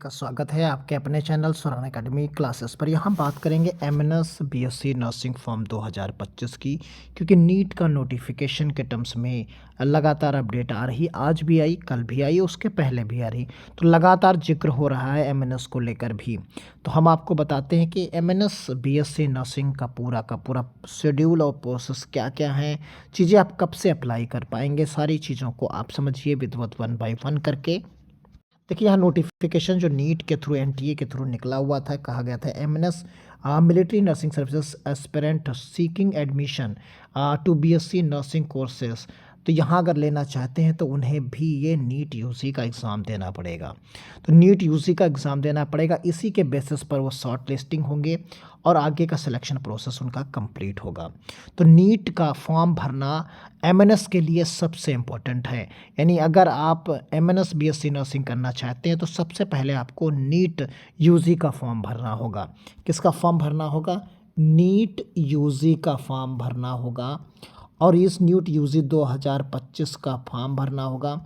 का स्वागत है आपके अपने चैनल स्वर्ण एकेडमी क्लासेस पर। यहाँ बात करेंगे एमएनएस बीएससी नर्सिंग फॉर्म 2025 की, क्योंकि नीट का नोटिफिकेशन के टर्म्स में लगातार अपडेट आ रही। आज भी आई, कल भी आई, उसके पहले भी आ रही, तो लगातार जिक्र हो रहा है एमएनएस को लेकर भी। तो हम आपको बताते हैं कि एमएनएस बीएससी नर्सिंग का पूरा शेड्यूल और प्रोसेस क्या क्या है, चीज़ें आप कब से अप्लाई कर पाएंगे, सारी चीज़ों को आप समझिए विधिवत 1 बाय 1 करके। देखिए यहाँ नोटिफिकेशन जो नीट के थ्रू एनटीए के थ्रू निकला हुआ था, कहा गया था MNS military nursing services aspirant seeking admission to BSc nursing courses. तो यहाँ अगर लेना चाहते हैं तो उन्हें भी ये नीट यूजी का एग्ज़ाम देना पड़ेगा। तो नीट यूजी का एग्ज़ाम देना पड़ेगा, इसी के बेसिस पर वो शॉर्ट लिस्टिंग होंगे और आगे का सिलेक्शन प्रोसेस उनका कंप्लीट होगा। तो नीट का फॉर्म भरना एमएनएस के लिए सबसे इम्पोर्टेंट है। यानी अगर आप एमएनएस बीएससी नर्सिंग करना चाहते हैं तो सबसे पहले आपको नीट यूजी का फॉर्म भरना होगा। किसका फॉर्म भरना होगा? नीट यूजी का फॉर्म भरना होगा। और इस नीट यूजी 2025 का फॉर्म भरना होगा।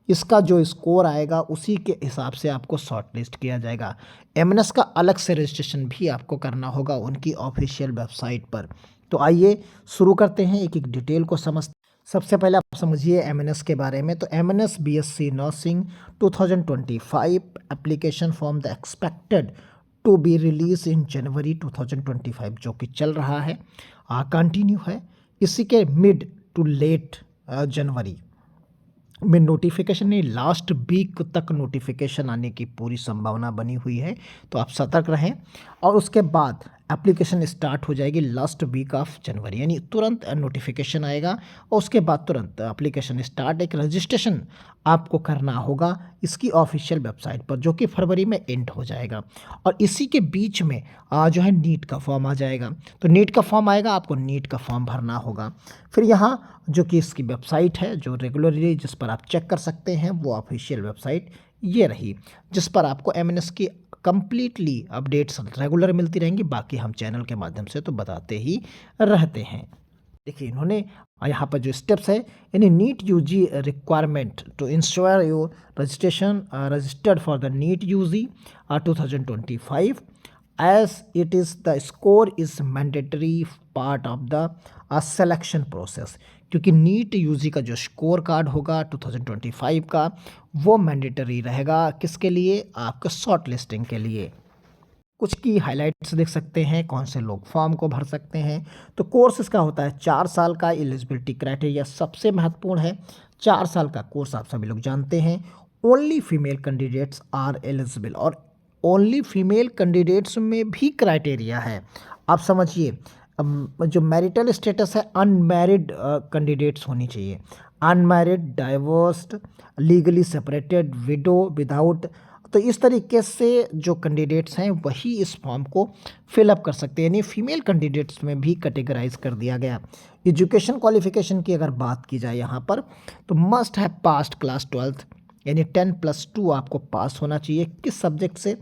इसका जो स्कोर आएगा उसी के हिसाब से आपको शॉर्ट लिस्ट किया जाएगा। एमएनएस का अलग से रजिस्ट्रेशन भी आपको करना होगा उनकी ऑफिशियल वेबसाइट पर। तो आइए शुरू करते हैं, एक एक डिटेल को समझते। सबसे पहले आप समझिए एमएनएस के बारे में। तो MNS BSc nursing 2025 application form the expected to be release in January 2025, जो कि चल रहा है, कंटिन्यू है। इसी के मिड टू लेट जनवरी में नोटिफिकेशन नहीं, लास्ट वीक तक नोटिफिकेशन आने की पूरी संभावना बनी हुई है। तो आप सतर्क रहें। और उसके बाद एप्लीकेशन स्टार्ट हो जाएगी लास्ट वीक ऑफ जनवरी, यानी तुरंत नोटिफिकेशन आएगा और उसके बाद तुरंत एप्लीकेशन स्टार्ट। एक रजिस्ट्रेशन आपको करना होगा इसकी ऑफिशियल वेबसाइट पर, जो कि फरवरी में एंड हो जाएगा। और इसी के बीच में जो है नीट का फॉर्म आ जाएगा। तो नीट का फॉर्म आएगा, आपको नीट का फॉर्म भरना होगा। फिर यहाँ जो कि इसकी वेबसाइट है, जो रेगुलरली जिस पर आप चेक कर सकते हैं, वो ऑफिशियल वेबसाइट ये रही, जिस पर आपको एमएनएस की कंप्लीटली अपडेट्स रेगुलर मिलती रहेंगी। बाकी हम चैनल के माध्यम से तो बताते ही रहते हैं। देखिए इन्होंने यहाँ पर जो स्टेप्स है, यानी NEET UG requirement to ensure your registration registered for the NEET UG 2025 as it is the score is mandatory part of the selection process। क्योंकि नीट यूजी का जो स्कोर कार्ड होगा 2025 का, वो मैंडेटरी रहेगा। किसके लिए? आपका शॉर्ट लिस्टिंग के लिए। कुछ की हाइलाइट्स देख सकते हैं, कौन से लोग फॉर्म को भर सकते हैं। तो कोर्स इसका होता है 4 साल का। एलिजिबिलिटी क्राइटेरिया सबसे महत्वपूर्ण है, 4 साल का कोर्स आप सभी लोग जानते हैं। Only female candidates are eligible, और ओनली फीमेल कैंडिडेट्स में भी क्राइटेरिया है। आप समझिए, जो मैरिटल स्टेटस है, अनमैरिड कैंडिडेट्स होनी चाहिए। Unmarried, divorced, legally separated, widow, without. तो इस तरीके से जो कैंडिडेट्स हैं वही इस फॉर्म को फिलअप कर सकते हैं, यानी फीमेल कैंडिडेट्स में भी कैटेगराइज कर दिया गया। एजुकेशन क्वालिफिकेशन की अगर बात की जाए यहाँ पर, तो must have past class 12th, यानी 10+2 आपको पास होना चाहिए। किस सब्जेक्ट से?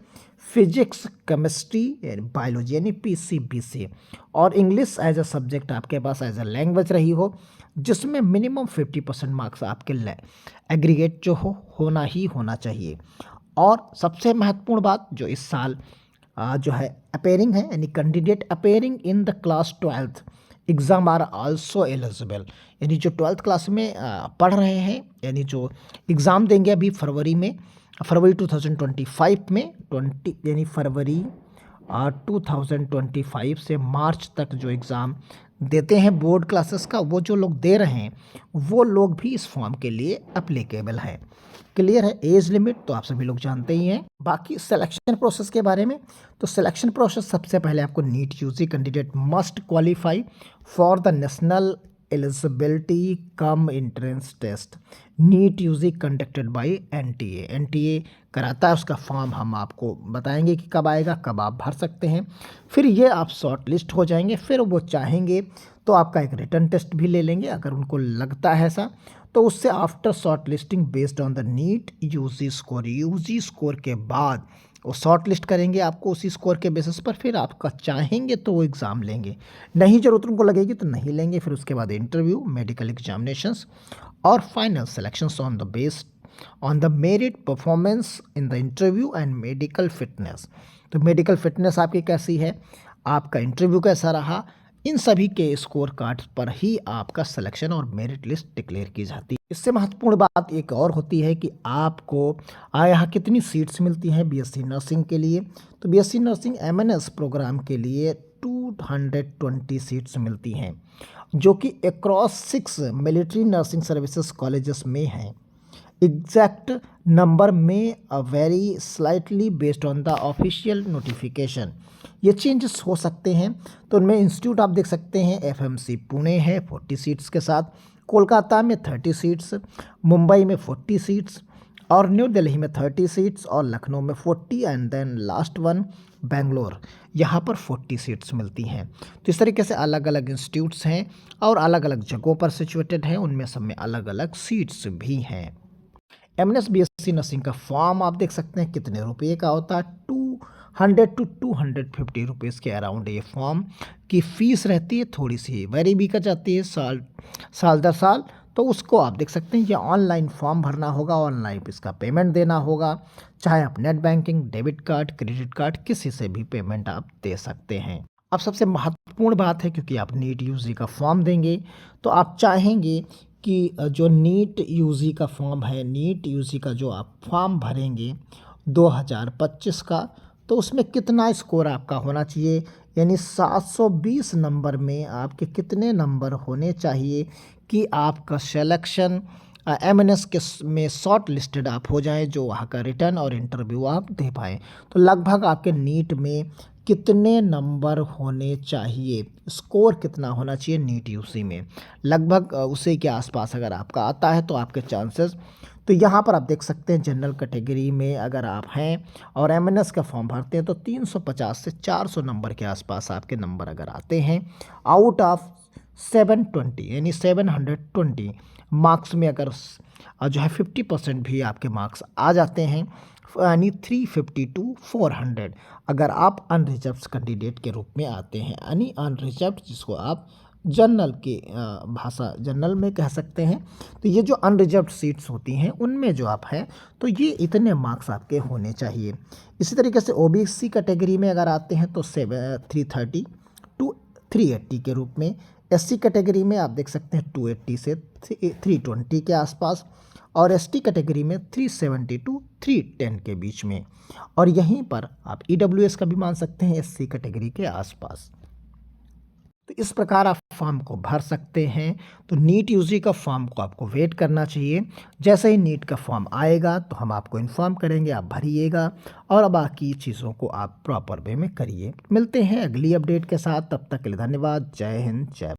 फिजिक्स, केमिस्ट्री, बायोलॉजी, यानी पीसीबीसी। और इंग्लिश एज अ सब्जेक्ट आपके पास एज अ लैंग्वेज रही हो, जिसमें मिनिमम 50% मार्क्स आपके एग्रीगेट जो होना ही होना चाहिए। और सबसे महत्वपूर्ण बात जो इस साल जो है अपेयरिंग है, यानी candidate appearing in the class 12th exam are also eligible. यानी जो 12th क्लास में पढ़ रहे हैं, यानी जो एग्ज़ाम देंगे अभी फरवरी 2025 में, यानी फरवरी 2025 से मार्च तक जो एग्ज़ाम देते हैं बोर्ड क्लासेस का, वो जो लोग दे रहे हैं वो लोग भी इस फॉर्म के लिए अप्लीकेबल है। क्लियर है? एज लिमिट तो आप सभी लोग जानते ही हैं। बाकी सिलेक्शन प्रोसेस के बारे में, तो सिलेक्शन प्रोसेस सबसे पहले आपको NEET UG candidate must qualify for the national eligibility cum entrance test NEET UG conducted by NTA कराता है। उसका फॉर्म हम आपको बताएंगे कि कब आएगा, कब आप भर सकते हैं। फिर ये आप शॉर्ट लिस्ट हो जाएंगे। फिर वो चाहेंगे तो आपका एक रिटन टेस्ट भी ले लेंगे, अगर उनको लगता है ऐसा। तो उससे after shortlisting based on the NEET UG score के बाद वो शॉर्ट लिस्ट करेंगे आपको उसी स्कोर के बेसिस पर। फिर आपका चाहेंगे तो वो एग्ज़ाम लेंगे, नहीं ज़रूरत उनको लगेगी तो नहीं लेंगे। फिर उसके बाद इंटरव्यू, मेडिकल एग्जामिनेशंस और final selections on the base on the merit performance in the interview and medical fitness. तो मेडिकल फिटनेस आपकी कैसी है, आपका इंटरव्यू कैसा रहा, इन सभी के स्कोर कार्ड पर ही आपका सिलेक्शन और मेरिट लिस्ट डिक्लेयर की जाती है। इससे महत्वपूर्ण बात एक और होती है कि आपको यहाँ कितनी सीट्स मिलती हैं बीएससी नर्सिंग के लिए। तो बीएससी नर्सिंग एमएनएस प्रोग्राम के लिए 220 सीट्स मिलती हैं, जो कि across 6 military nursing services colleges में हैं। एग्जैक्ट नंबर में very slightly based on the official notification, ये चेंजेस हो सकते हैं। तो उनमें इंस्टीट्यूट आप देख सकते हैं, एफएमसी पुणे है 40 सीट्स के साथ, कोलकाता में 30 सीट्स, मुंबई में 40 सीट्स, और न्यू दिल्ली में 30 सीट्स, और लखनऊ में 40, and then last one Bangalore, यहाँ पर 40 सीट्स मिलती हैं। तो इस तरीके से अलग अलग इंस्टीट्यूट्स हैं और अलग अलग जगहों पर सिचुएटेड हैं, उनमें सब में अलग अलग सीट्स भी हैं। एमएनएस बीएससी नर्सिंग का फॉर्म आप देख सकते हैं कितने रुपये का होता है, 200 to 250 रुपीज़ के अराउंड ये फॉर्म की फ़ीस रहती है। थोड़ी सी वेरी भी कर जाती है साल दर साल, तो उसको आप देख सकते हैं। ये ऑनलाइन फॉर्म भरना होगा, ऑनलाइन इसका पेमेंट देना होगा, चाहे आप net banking, debit card, credit card, किसी से भी पेमेंट आप दे सकते हैं। अब सबसे महत्वपूर्ण बात है, क्योंकि आप नीट यूजी का फॉर्म देंगे तो आप चाहेंगे कि जो नीट यूजी का फॉर्म है, नीट यूजी का जो आप फॉर्म भरेंगे 2025 का, तो उसमें कितना स्कोर आपका होना चाहिए, यानी 720 नंबर में आपके कितने नंबर होने चाहिए कि आपका सिलेक्शन एमएनएस के में शॉर्ट लिस्टेड आप हो जाएं, जो वहाँ का रिटर्न और इंटरव्यू आप दे पाएँ। तो लगभग आपके नीट में कितने नंबर होने चाहिए, स्कोर कितना होना चाहिए नीट यूसी में, लगभग उसी के आसपास अगर आपका आता है तो आपके चांसेस। तो यहाँ पर आप देख सकते हैं जनरल कैटेगरी में अगर आप हैं और एमएनएस का फॉर्म भरते हैं तो 350 से 400 नंबर के आसपास आपके नंबर अगर आते हैं आउट ऑफ 720, यानी 720 मार्क्स में अगर जो है 50% भी आपके मार्क्स आ जाते हैं, यानी 350 to 400 अगर आप अनरिजर्व्ड कैंडिडेट के रूप में आते हैं, यानी अनरिजर्व्ड जिसको आप जनरल के भाषा जनरल में कह सकते हैं। तो ये जो अनरिजर्व्ड सीट्स होती हैं उनमें जो आप हैं तो ये इतने मार्क्स आपके होने चाहिए। इसी तरीके से ओबीसी कैटेगरी में अगर आते हैं तो 330 to 380 के रूप में, एससी कैटेगरी में आप देख सकते हैं 280 से 320 के आसपास, और एसटी कैटेगरी में 370 to 310 के बीच में, और यहीं पर आप ईडब्ल्यूएस का भी मान सकते हैं एससी कैटेगरी के आसपास। तो इस प्रकार आप फॉर्म को भर सकते हैं। तो नीट यूजी का फॉर्म को आपको वेट करना चाहिए, जैसे ही नीट का फॉर्म आएगा तो हम आपको इन्फॉर्म करेंगे, आप भरिएगा और बाकी चीज़ों को आप प्रॉपर वे में करिए। मिलते हैं अगली अपडेट के साथ, तब तक के लिए धन्यवाद। जय हिंद, जय